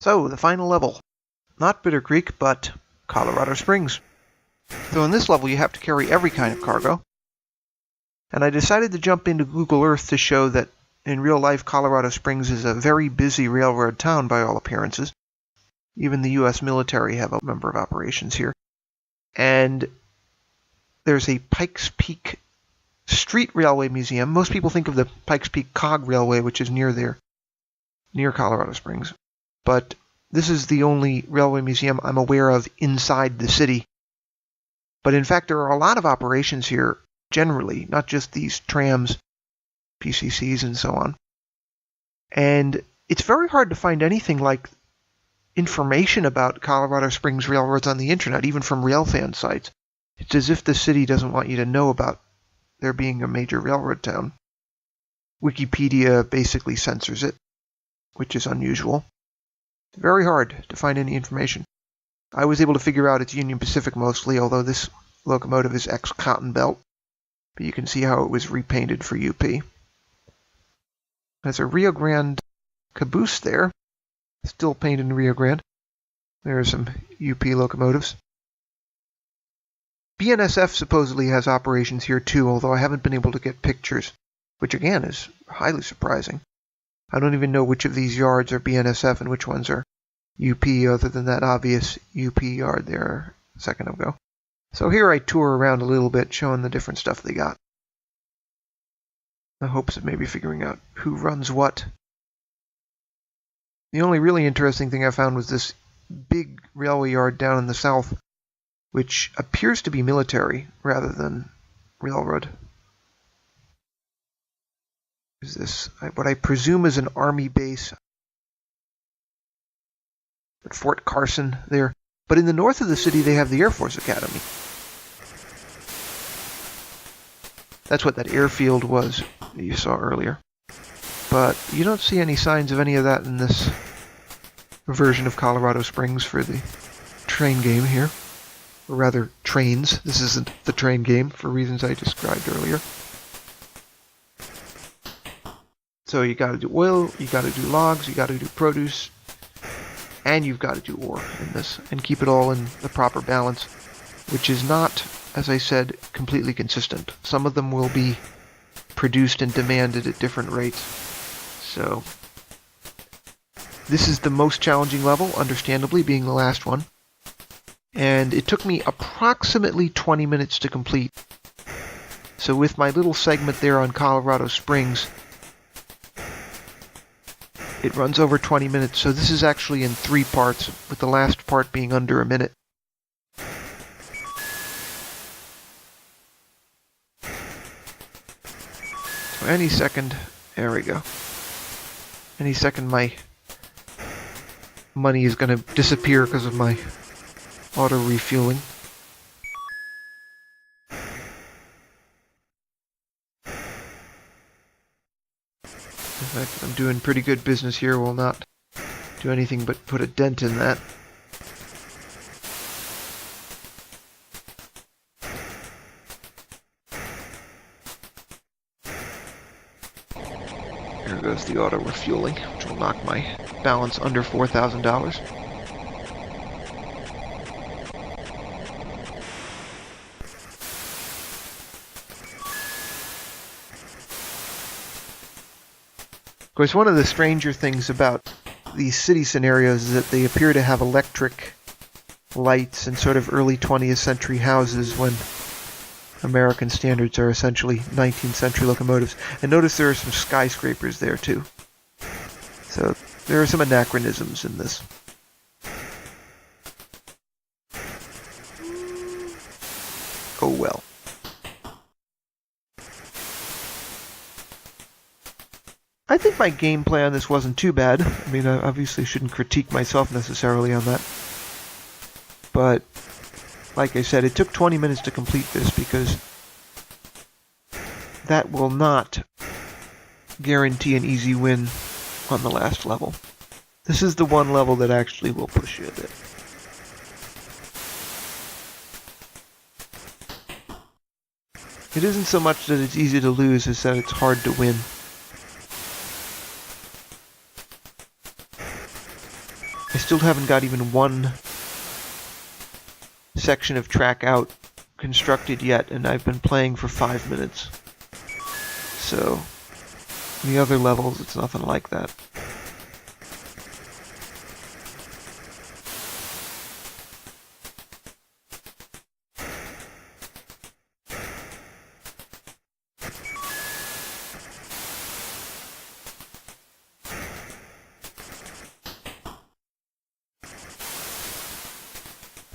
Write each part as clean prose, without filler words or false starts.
So, the final level. Not Bitter Creek, but Colorado Springs. So in this level you have to carry every kind of cargo. And I decided to jump into Google Earth to show that in real life Colorado Springs is a very busy railroad town by all appearances. Even the U.S. military have a number of operations here. And there's a Pikes Peak Street Railway Museum. Most people think of the Pikes Peak Cog Railway, which is near there, near Colorado Springs. But this is the only railway museum I'm aware of inside the city. But in fact, there are a lot of operations here generally, not just these trams, PCCs, and so on. And it's very hard to find anything like information about Colorado Springs railroads on the internet, even from railfan sites. It's as if the city doesn't want you to know about there being a major railroad town. Wikipedia basically censors it, which is unusual. It's very hard to find any information. I was able to figure out it's Union Pacific mostly, although this locomotive is ex-Cotton Belt. But you can see how it was repainted for UP. There's a Rio Grande caboose there, still painted in Rio Grande. There are some UP locomotives. BNSF supposedly has operations here too, although I haven't been able to get pictures, which again is highly surprising. I don't even know which of these yards are BNSF and which ones are UP, other than that obvious UP yard there a second ago. So here I tour around a little bit, showing the different stuff they got. The hopes of maybe figuring out who runs what. The only really interesting thing I found was this big railway yard down in the south, which appears to be military rather than railroad. Is this what I presume is an army base at Fort Carson there? But in the north of the city they have the Air Force Academy. That's what that airfield was that you saw earlier. But you don't see any signs of any of that in this version of Colorado Springs for the train game here. Or rather, trains. This isn't the train game for reasons I described earlier. So you gotta do oil, you gotta do logs, you gotta do produce, and you've gotta do ore in this, and keep it all in the proper balance, which is not, as I said, completely consistent. Some of them will be produced and demanded at different rates. So this is the most challenging level, understandably, being the last one. And it took me approximately 20 minutes to complete. So with my little segment there on Colorado Springs, it runs over 20 minutes. So this is actually in 3 parts, with the last part being under a minute. So any second, there we go. Any second my money is going to disappear because of my auto refueling. In fact, I'm doing pretty good business here. Will not do anything but put a dent in that. There goes the auto refueling, which will knock my balance under $4,000. Of course, one of the stranger things about these city scenarios is that they appear to have electric lights in sort of early 20th century houses when American standards are essentially 19th century locomotives. And notice there are some skyscrapers there too. So there are some anachronisms in this. Oh well. I think my gameplay on this wasn't too bad. I mean, I obviously shouldn't critique myself necessarily on that. But, like I said, it took 20 minutes to complete this because that will not guarantee an easy win on the last level. This is the one level that actually will push you a bit. It isn't so much that it's easy to lose as that it's hard to win. I still haven't got even one section of track out constructed yet, and I've been playing for 5 minutes. So, in the other levels, it's nothing like that.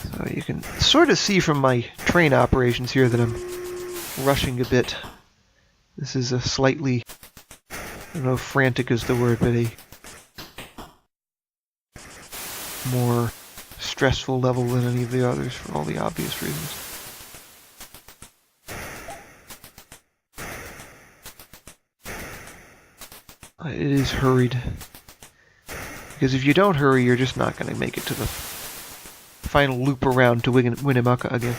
So you can sort of see from my train operations here that I'm rushing a bit. This is a slightly, I don't know if frantic is the word, but a more stressful level than any of the others for all the obvious reasons. It is hurried. Because if you don't hurry, you're just not going to make it to the final loop around to Winnemucca again.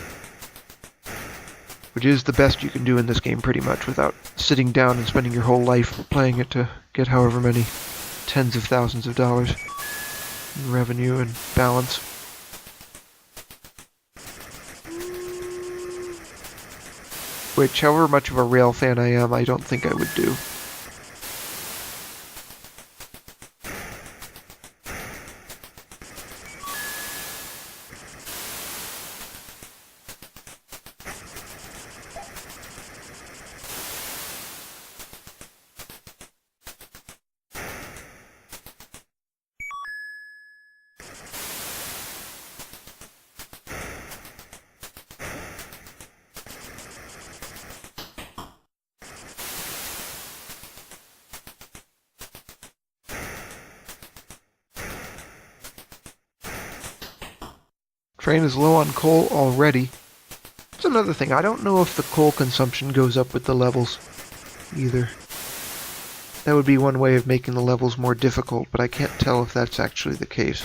Which is the best you can do in this game pretty much without sitting down and spending your whole life playing it to get however many tens of thousands of dollars in revenue and balance. Which, however much of a rail fan I am, I don't think I would do. Train is low on coal already. That's another thing. I don't know if the coal consumption goes up with the levels either. That would be one way of making the levels more difficult, but I can't tell if that's actually the case.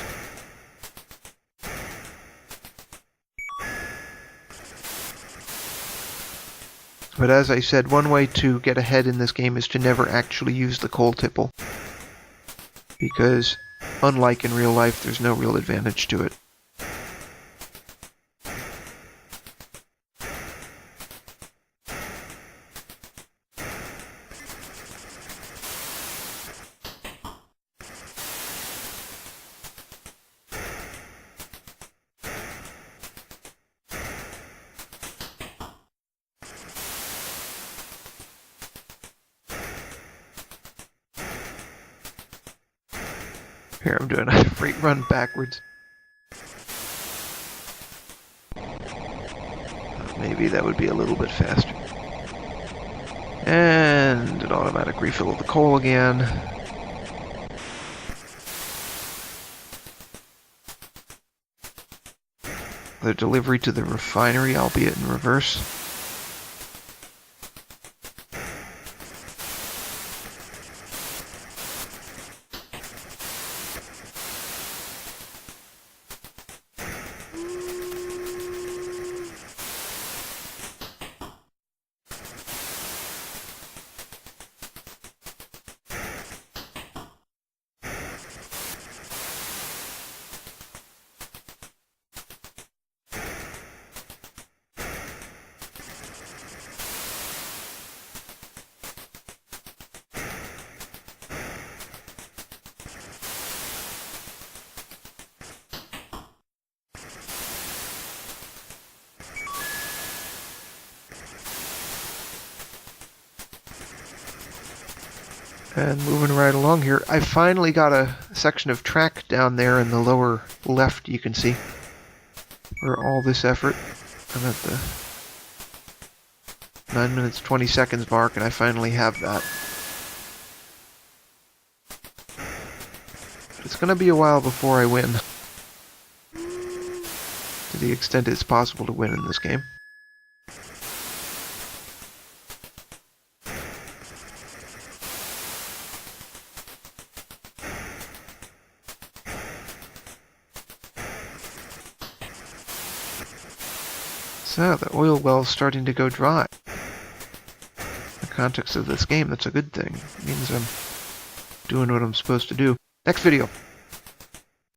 But as I said, one way to get ahead in this game is to never actually use the coal tipple. Because, unlike in real life, there's no real advantage to it. Here, I'm doing a freight run backwards. Maybe that would be a little bit faster. And an automatic refill of the coal again. The delivery to the refinery, albeit in reverse. And moving right along here, I finally got a section of track down there in the lower left, you can see. For all this effort. I'm at the 9 minutes 20 seconds mark, and I finally have that. But it's going to be a while before I win. To the extent it's possible to win in this game. So, the oil well's starting to go dry. In the context of this game, that's a good thing. It means I'm doing what I'm supposed to do. Next video.